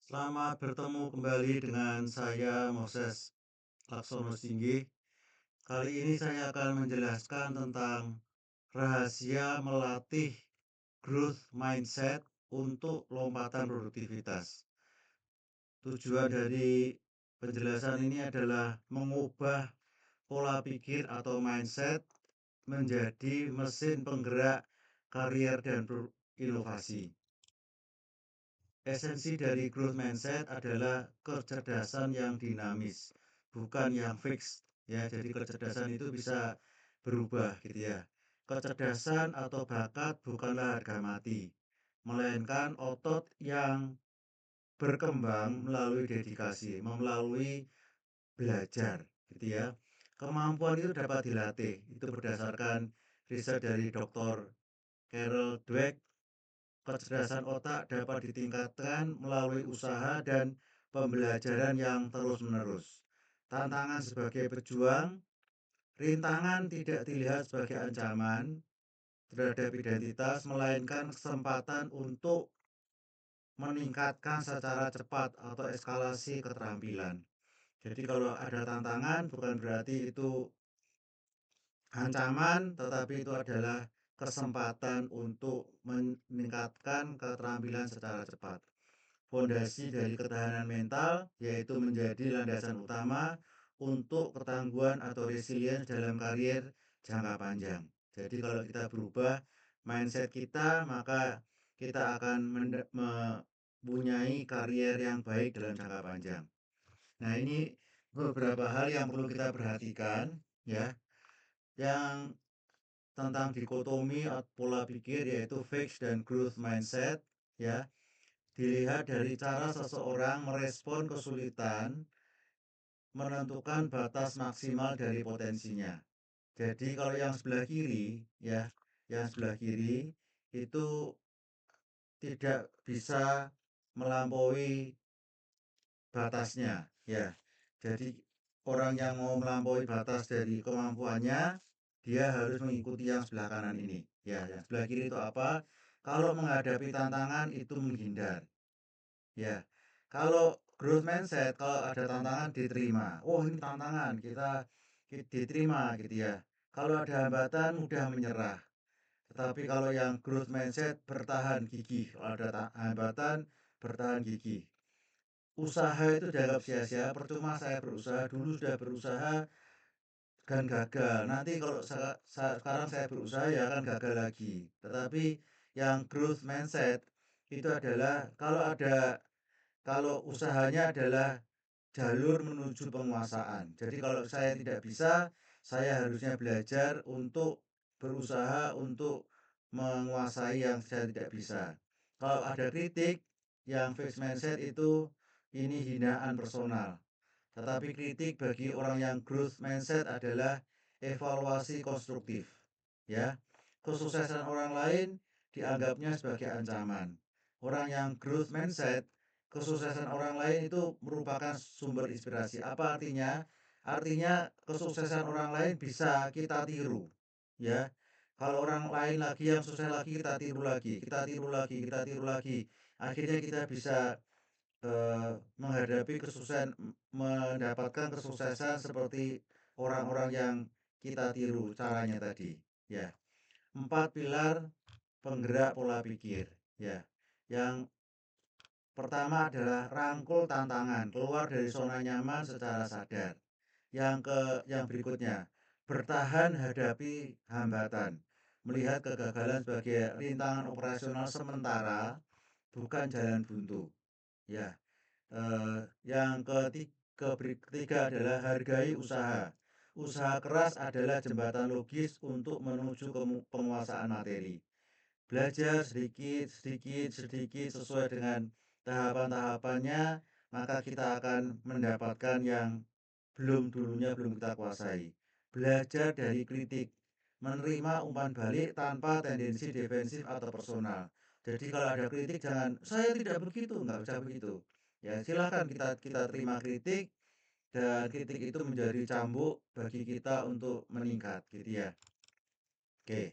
Selamat bertemu kembali dengan saya Moses Laksono Singgih. Kali ini saya akan menjelaskan tentang rahasia melatih growth mindset untuk lompatan produktivitas. Tujuan dari penjelasan ini adalah mengubah pola pikir atau mindset menjadi mesin penggerak karier dan inovasi. Esensi dari growth mindset adalah kecerdasan yang dinamis, bukan yang fix. Ya, jadi kecerdasan itu bisa berubah gitu ya. Kecerdasan atau bakat bukanlah harga mati, melainkan otot yang berkembang melalui dedikasi, melalui belajar gitu ya. Kemampuan itu dapat dilatih. Itu berdasarkan riset dari Dr. Carol Dweck. Kecerdasan otak dapat ditingkatkan melalui usaha dan pembelajaran yang terus-menerus. Tantangan sebagai pejuang, rintangan tidak dilihat sebagai ancaman terhadap identitas, melainkan kesempatan untuk meningkatkan secara cepat atau eskalasi keterampilan. Jadi kalau ada tantangan bukan berarti itu ancaman, tetapi itu adalah kesempatan untuk meningkatkan keterampilan secara cepat. Fondasi dari ketahanan mental yaitu menjadi landasan utama untuk ketangguhan atau resilience dalam karier jangka panjang. Jadi kalau kita berubah mindset kita, maka kita akan mempunyai karier yang baik dalam jangka panjang. Nah, ini beberapa hal yang perlu kita perhatikan ya, yang tentang dikotomi atau pola pikir yaitu fixed dan growth mindset ya. Dilihat dari cara seseorang merespon kesulitan menentukan batas maksimal dari potensinya. Jadi kalau yang sebelah kiri ya, yang sebelah kiri itu tidak bisa melampaui batasnya ya. Jadi orang yang mau melampaui batas dari kemampuannya, dia harus mengikuti yang sebelah kanan ini. Ya, yang sebelah kiri itu apa? Kalau menghadapi tantangan itu menghindar. Ya, kalau growth mindset, kalau ada tantangan diterima. Oh, ini tantangan, kita diterima gitu ya. Kalau ada hambatan mudah menyerah. Tetapi kalau yang growth mindset bertahan gigih. Kalau ada hambatan bertahan gigih. Usaha itu dianggap sia-sia, percuma saya berusaha, dulu sudah berusaha dan gagal. Nanti kalau sekarang saya berusaha ya akan gagal lagi. Tetapi yang growth mindset itu adalah kalau usahanya adalah jalur menuju penguasaan. Jadi kalau saya tidak bisa, saya harusnya belajar untuk berusaha untuk menguasai yang saya tidak bisa. Kalau ada kritik, yang fixed mindset itu ini hinaan personal. Tetapi kritik bagi orang yang growth mindset adalah evaluasi konstruktif. Ya, kesuksesan orang lain dianggapnya sebagai ancaman. Orang yang growth mindset, kesuksesan orang lain itu merupakan sumber inspirasi. Apa artinya? Artinya kesuksesan orang lain bisa kita tiru. Ya, kalau orang lain lagi yang sukses lagi kita tiru lagi, kita tiru lagi, kita tiru lagi. Akhirnya kita bisa menghadapi kesuksesan, mendapatkan kesuksesan seperti orang-orang yang kita tiru caranya tadi. Ya, 4 pilar penggerak pola pikir. Ya, yang pertama adalah rangkul tantangan, keluar dari zona nyaman secara sadar. Yang berikutnya, bertahan hadapi hambatan, melihat kegagalan sebagai rintangan operasional sementara, bukan jalan buntu. Ya, yang ketiga adalah hargai usaha. Usaha keras adalah jembatan logis untuk menuju penguasaan materi. Belajar sedikit, sedikit, sedikit sesuai dengan tahapan-tahapannya, maka kita akan mendapatkan yang dulunya belum kita kuasai. Belajar dari kritik, menerima umpan balik tanpa tendensi defensif atau personal. Jadi kalau ada kritik jangan saya tidak begitu, nggak bisa begitu. Ya silakan kita terima kritik dan kritik itu menjadi cambuk bagi kita untuk meningkat gitu ya. Oke,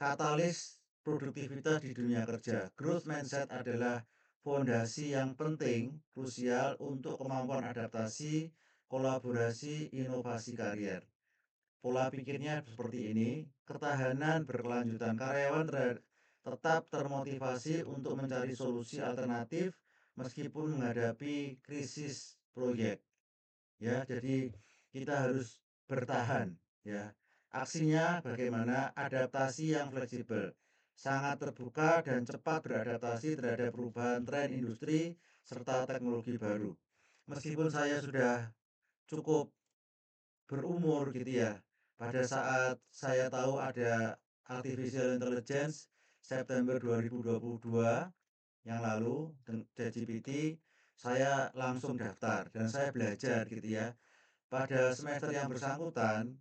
katalis produktivitas di dunia kerja. Growth mindset adalah fondasi yang penting, krusial untuk kemampuan adaptasi, kolaborasi, inovasi karier. Pola pikirnya seperti ini, ketahanan berkelanjutan karyawan tetap termotivasi untuk mencari solusi alternatif meskipun menghadapi krisis proyek. Ya, jadi kita harus bertahan, ya. Aksinya bagaimana? Adaptasi yang fleksibel, sangat terbuka dan cepat beradaptasi terhadap perubahan tren industri serta teknologi baru. Meskipun saya sudah cukup berumur gitu ya, pada saat saya tahu ada artificial intelligence September 2022 yang lalu ChatGPT, saya langsung daftar dan saya belajar gitu ya. Pada semester yang bersangkutan,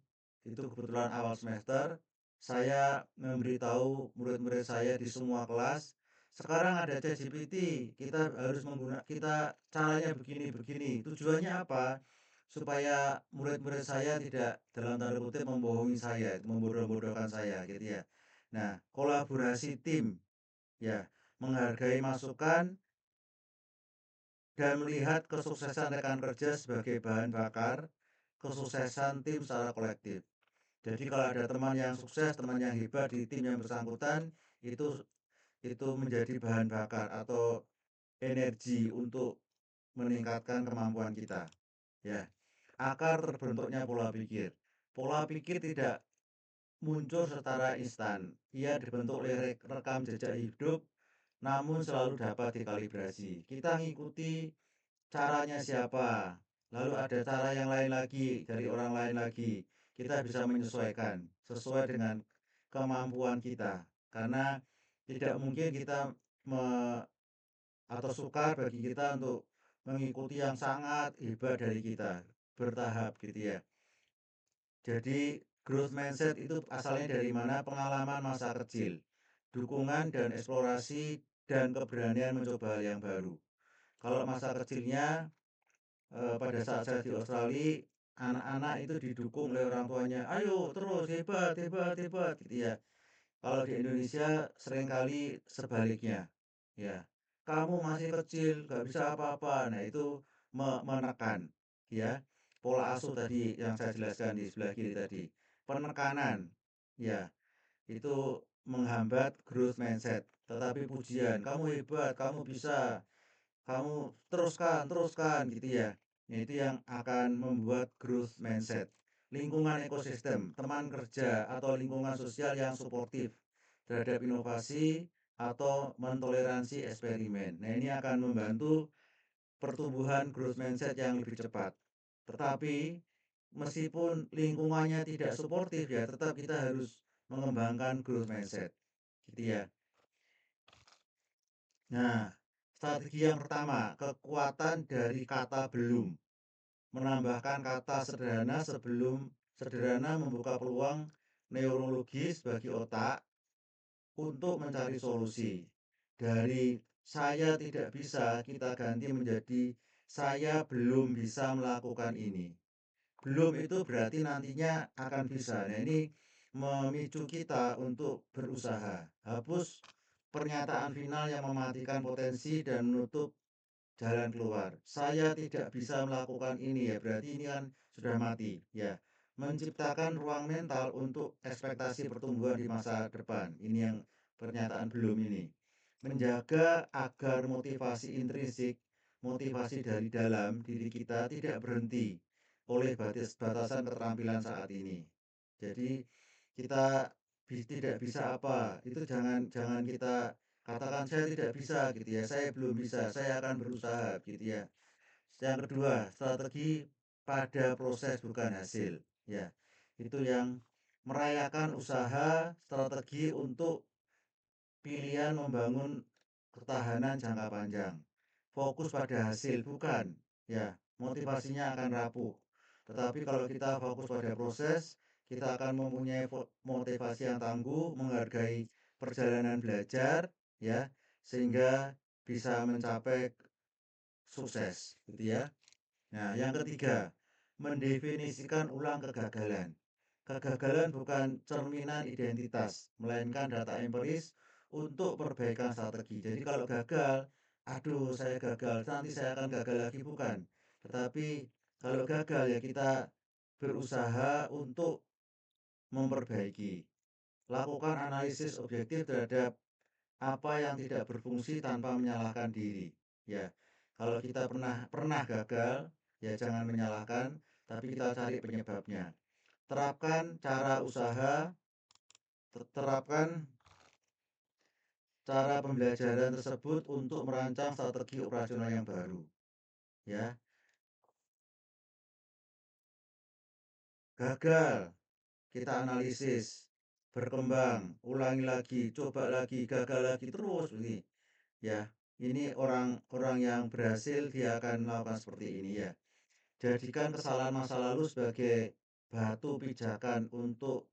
itu kebetulan awal semester, saya memberitahu murid-murid saya di semua kelas, sekarang ada ChatGPT, kita harus kita caranya begini-begini. Tujuannya apa? Supaya murid-murid saya tidak dalam tanda kutip membohongi saya, membodoh-bodohkan saya gitu ya. Nah, kolaborasi tim ya, menghargai masukan dan melihat kesuksesan rekan kerja sebagai bahan bakar kesuksesan tim secara kolektif. Jadi kalau ada teman yang sukses, teman yang hebat di tim yang bersangkutan, itu menjadi bahan bakar atau energi untuk meningkatkan kemampuan kita. Ya, akar terbentuknya pola pikir. Pola pikir tidak muncul secara instan. Ia dibentuk oleh rekam jejak hidup, namun selalu dapat dikalibrasi. Kita ngikuti caranya siapa, lalu ada cara yang lain lagi dari orang lain lagi. Kita bisa menyesuaikan sesuai dengan kemampuan kita, karena tidak mungkin kita atau sukar bagi kita untuk mengikuti yang sangat hebat dari kita, bertahap gitu ya. Jadi growth mindset itu asalnya dari mana? Pengalaman masa kecil, dukungan dan eksplorasi dan keberanian mencoba hal yang baru. Kalau masa kecilnya pada saat saya di Australia, anak-anak itu didukung oleh orang tuanya, ayo terus hebat hebat hebat gitu ya. Kalau di Indonesia seringkali sebaliknya, ya. Kamu masih kecil, gak bisa apa-apa. Nah itu menekan, ya. Pola asuh tadi yang saya jelaskan di sebelah kiri tadi, penekanan, ya. Itu menghambat growth mindset. Tetapi pujian, kamu hebat, kamu bisa, kamu teruskan, teruskan gitu ya. Nah, itu yang akan membuat growth mindset. Lingkungan ekosistem, teman kerja atau lingkungan sosial yang suportif terhadap inovasi atau mentoleransi eksperimen. Nah, ini akan membantu pertumbuhan growth mindset yang lebih cepat. Tetapi meskipun lingkungannya tidak suportif ya, tetap kita harus mengembangkan growth mindset. Gitu ya. Nah, strategi yang pertama, kekuatan dari kata belum. Menambahkan kata sederhana sebelum sederhana membuka peluang neurologis bagi otak untuk mencari solusi. Dari saya tidak bisa, kita ganti menjadi saya belum bisa melakukan ini. Belum itu berarti nantinya akan bisa. Nah, ini memicu kita untuk berusaha. Hapus pernyataan final yang mematikan potensi dan menutup jalan keluar. Saya tidak bisa melakukan ini ya, berarti ini kan sudah mati ya. Menciptakan ruang mental untuk ekspektasi pertumbuhan di masa depan. Ini yang pernyataan belum ini. Menjaga agar motivasi intrinsik, motivasi dari dalam diri kita tidak berhenti oleh batasan keterampilan saat ini. Jadi kita tidak bisa apa, itu jangan jangan kita katakan saya tidak bisa gitu ya, saya belum bisa, saya akan berusaha gitu ya. Yang kedua, strategi pada proses bukan hasil ya. Itu yang merayakan usaha strategi untuk pilihan membangun ketahanan jangka panjang. Fokus pada hasil bukan ya, motivasinya akan rapuh. Tetapi kalau kita fokus pada proses, kita akan mempunyai motivasi yang tangguh, menghargai perjalanan belajar ya, sehingga bisa mencapai sukses gitu ya. Nah, yang ketiga, mendefinisikan ulang kegagalan. Kegagalan bukan cerminan identitas, melainkan data empiris untuk perbaikan strategi. Jadi kalau gagal, aduh saya gagal, nanti saya akan gagal lagi, bukan. Tetapi kalau gagal ya kita berusaha untuk memperbaiki. Lakukan analisis objektif terhadap apa yang tidak berfungsi tanpa menyalahkan diri. Ya, kalau kita pernah gagal, ya jangan menyalahkan, tapi kita cari penyebabnya. Terapkan cara usaha, terapkan cara pembelajaran tersebut untuk merancang strategi operasional yang baru. Ya, gagal, kita analisis, berkembang, ulangi lagi, coba lagi, gagal lagi terus ini. Ya, ini orang-orang yang berhasil dia akan melakukan seperti ini ya. Jadikan kesalahan masa lalu sebagai batu pijakan untuk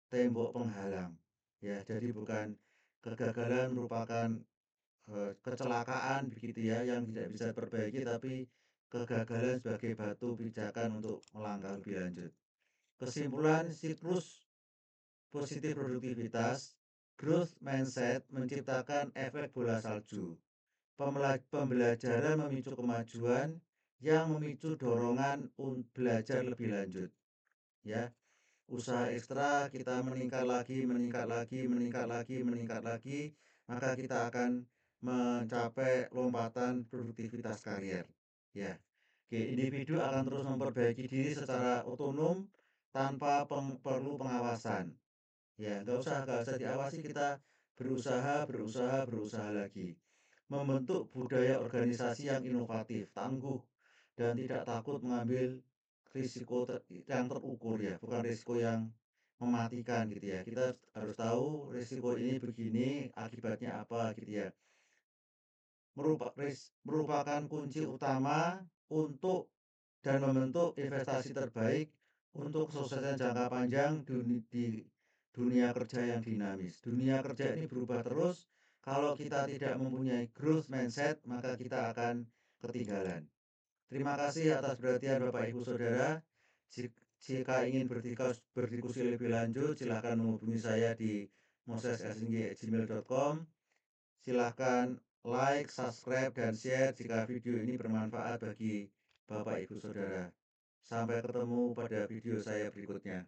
tembok penghalang. Ya, jadi bukan kegagalan merupakan kecelakaan begitu ya yang tidak bisa diperbaiki, tapi kegagalan sebagai batu pijakan untuk melangkah lebih lanjut. Kesimpulan, siklus positif produktivitas, growth mindset menciptakan efek bola salju. Pembelajaran memicu kemajuan yang memicu dorongan untuk belajar lebih lanjut. Ya, usaha ekstra kita meningkat lagi, meningkat lagi, meningkat lagi, meningkat lagi, maka kita akan mencapai lompatan produktivitas karier. Ya, oke, individu akan terus memperbaiki diri secara otonom tanpa perlu pengawasan. Ya, nggak usah diawasi, kita berusaha, berusaha, berusaha lagi. Membentuk budaya organisasi yang inovatif, tangguh, dan tidak takut mengambil risiko yang terukur ya, bukan risiko yang mematikan gitu ya. Kita harus tahu risiko ini begini, akibatnya apa gitu ya. Merupakan kunci utama untuk dan membentuk investasi terbaik untuk kesuksesan jangka panjang di dunia kerja yang dinamis. Dunia kerja ini berubah terus. Kalau kita tidak mempunyai growth mindset, maka kita akan ketinggalan. Terima kasih atas perhatian Bapak Ibu Saudara. Jika ingin berdiskusi lebih lanjut, silakan menghubungi saya di mosesSNG@gmail.com. Silahkan like, subscribe, dan share jika video ini bermanfaat bagi Bapak Ibu Saudara. Sampai ketemu pada video saya berikutnya.